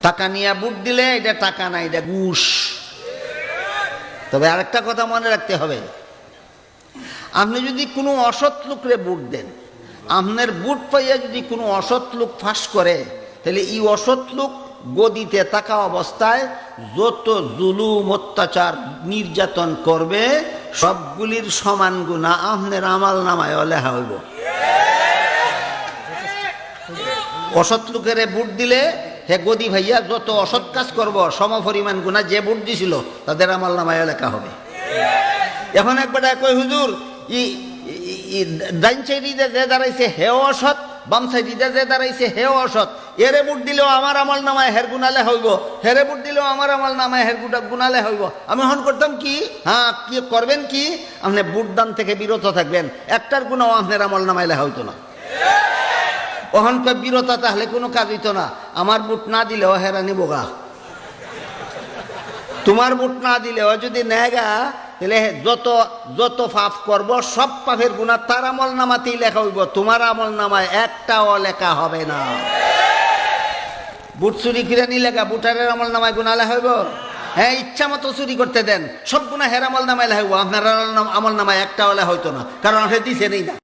টাকা নিয়ে বুট দিলে এটা টাকা না, এটা ঘুষ। তবে আরেকটা কথা মনে রাখতে হবে, আপনি যদি কোনো অসৎ লোকরে বুট দেন, আপনার বুট পাইয়া যদি কোনো অসৎ লোক ফাঁস করে, তাহলে এই অসৎ লোক গদিতে থাকা অবস্থায় যত জুলুম অত্যাচার নির্যাতন করবে সবগুলির সমান গুনাহ আপনার আমল নামায় লেখা হইব। অসৎ লোকের বুট দিলে হে গদি ভাইয়া যত অসৎ কাজ করব সমপরিমাণ গুনাহ যে বুট দিছিল তাদের আমল নামায় লেখা হবে। এখন একবার কই হুজুর ডাইন সাইডে যে দাঁড়াইছে হেও অসৎ, বাম সাইডে যে দাঁড়াইছে হেও অসৎ, এরে বুট দিলেও আমার আমল নামায় হের গুনালে হইব, হেরে বুট দিলেও আমার আমল নামায় হের গুনালে হইব। আমি হন করতাম কি, হ্যাঁ কি করবেন কি, আপনি বুট দান থেকে বিরত থাকবেন, একটার গুনাহ আপনার আমল নামায় লেখা হইতো না। অহনকার বিরত তাহলে কোনো কাজ হইতো না। আমার বুট না দিলেও হেরা নিবগা, তোমার বুট না দিলেও যদি নেগা, তাহলে যত যত পাপ করব সব পাপের গুনাহ তার আমল নামাতেই লেখা হইব, তোমার আমল নামায় একটাও লেখা হবে না। বুট চুরি করে নি লেখা বুটারের আমল নামায় গুনাহ লেখা হইব? হ্যাঁ, ইচ্ছা মতো চুরি করতে দেন, সব গুনাহ হের আমল নামায় লেখা হইব, আপনার আমল নামায় একটাও লেখা হইতো না, কারণ আপনি দিছেনই না।